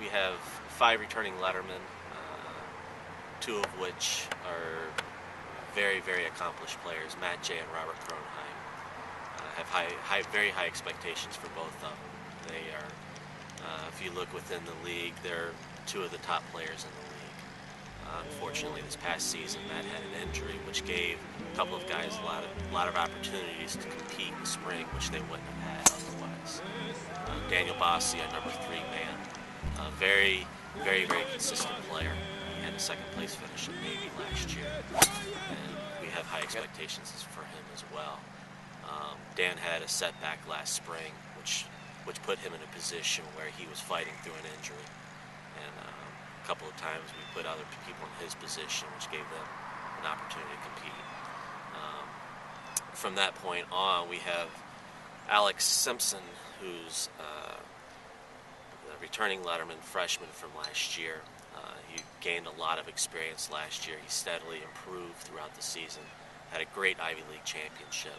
we have 5 returning lettermen, 2 of which are very, very accomplished players. Matt J. and Robert Kronheim have very high expectations for both of them. They are, if you look within the league, they're 2 of the top players in the league. Unfortunately, this past season, Matt had an injury, which gave a couple of guys a lot of opportunities to compete in the spring, which they wouldn't have had otherwise. Daniel Bossi, our number 3 man, a very, very, very consistent player. He had a second place finish in Navy last year, and we have high expectations for him as well. Dan had a setback last spring, which put him in a position where he was fighting through an injury, and a couple of times we put other people in his position, which gave them an opportunity to compete. From that point on, we have Alex Simpson, who's a returning letterman freshman from last year. He gained a lot of experience last year. He steadily improved throughout the season. Had a great Ivy League championship.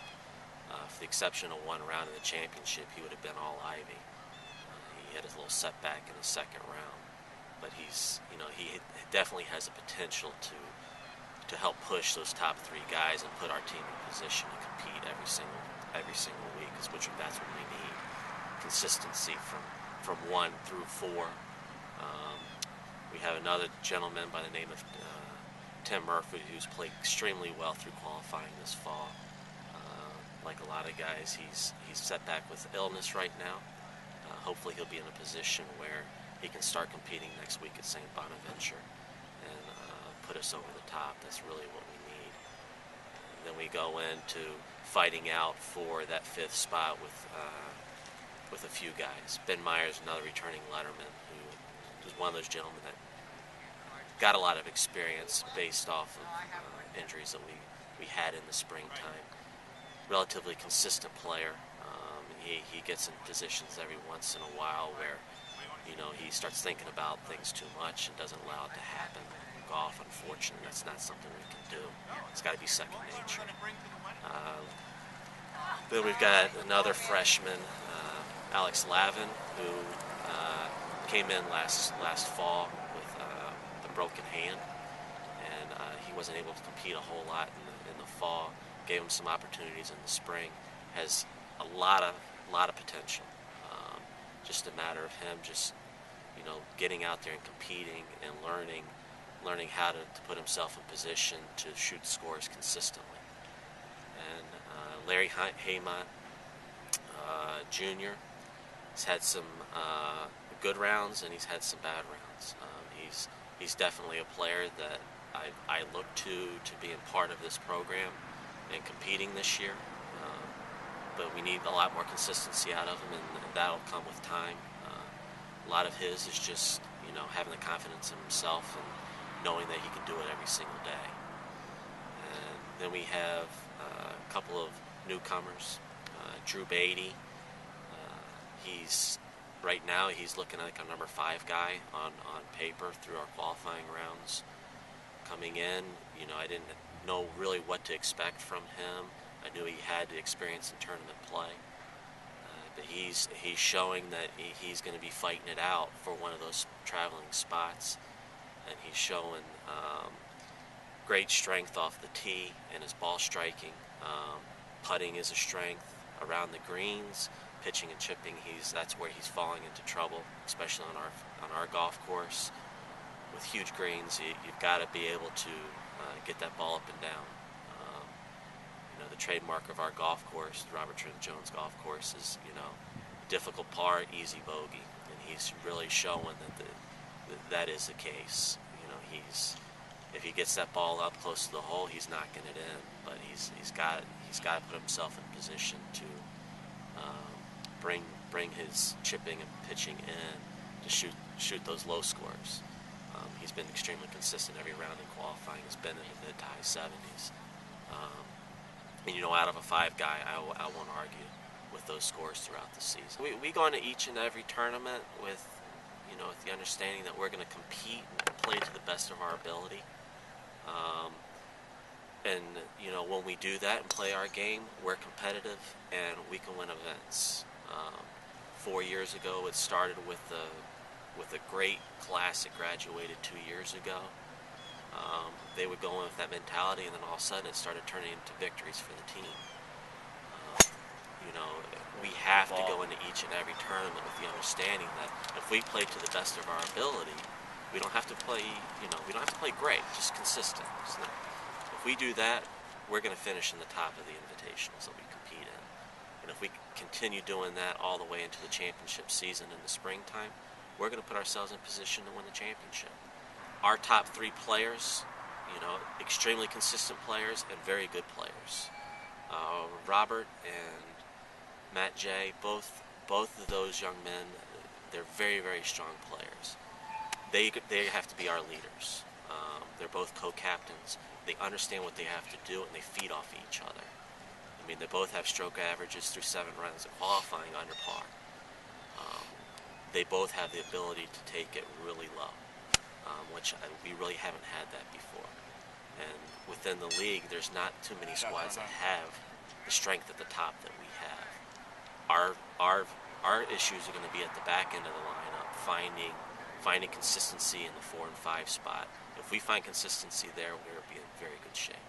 For the exception of one round in the championship, he would have been all Ivy. He had a little setback in the second round, but he definitely has the potential to help push those top 3 guys and put our team in position to compete every single week, which that's what we need. Consistency from 1 through 4. We have another gentleman by the name of Tim Murphy, who's played extremely well through qualifying this fall. Like a lot of guys, he's set back with illness right now. Hopefully he'll be in a position where he can start competing next week at St. Bonaventure and put us over the top. That's really what we need. And then we go into fighting out for that 5th spot with a few guys. Ben Myers, another returning letterman, who was one of those gentlemen that got a lot of experience based off of injuries that we had in the springtime. Relatively consistent player. He gets in positions every once in a while where he starts thinking about things too much and doesn't allow it to happen. Golf, unfortunately, that's not something we can do. It's got to be second nature. Then we've got another freshman, Alex Lavin, who came in last fall with a broken hand, and he wasn't able to compete a whole lot in the fall. Gave him some opportunities in the spring. Has a lot of potential. Just a matter of him just getting out there and competing and learning how to put himself in position to shoot scores consistently. And Larry Haymont, Jr. has had some good rounds and he's had some bad rounds. He's definitely a player that I look to being part of this program and competing this year, but we need a lot more consistency out of him, and that'll come with time. A lot of his is just having the confidence in himself and knowing that he can do it every single day. And then we have a couple of newcomers. Drew Beatty, right now he's looking like a number 5 guy on paper through our qualifying rounds. Coming in, I didn't know really what to expect from him. I knew he had the experience in tournament play, but he's showing that he's going to be fighting it out for one of those traveling spots, and he's showing great strength off the tee and his ball striking. Putting is a strength around the greens. Pitching and chipping, that's where he's falling into trouble, especially on our golf course. With huge greens, you've got to be able to get that ball up and down. The trademark of our golf course, the Robert Trent Jones golf course, is difficult par, easy bogey, and he's really showing that is the case. If he gets that ball up close to the hole, he's knocking it in, but he's got to put himself in position to bring his chipping and pitching in to shoot those low scores. He's been extremely consistent every round in qualifying. He's been in the mid to high 70s. And out of a 5 guy, I won't argue with those scores throughout the season. We go into each and every tournament with the understanding that we're going to compete and play to the best of our ability. And when we do that and play our game, we're competitive and we can win events. 4 years ago, it started with with a great class that graduated 2 years ago. They would go in with that mentality, and then all of a sudden it started turning into victories for the team. You know, we have to go into each and every tournament with the understanding that if we play to the best of our ability, we don't have to play, we don't have to play great, just consistent. So if we do that, we're going to finish in the top of the invitationals that we compete in. And if we continue doing that all the way into the championship season in the springtime, we're going to put ourselves in position to win the championship. Our top 3 players, extremely consistent players and very good players. Robert and Matt J, both of those young men, they're very, very strong players. They have to be our leaders. They're both co-captains. They understand what they have to do, and they feed off each other. I mean, they both have stroke averages through 7 rounds of qualifying under par. They both have the ability to take it really low, which we really haven't had that before. And within the league, there's not too many squads that have the strength at the top that we have. Our issues are going to be at the back end of the lineup, finding consistency in the 4 and 5 spot. If we find consistency there, we're going to be in very good shape.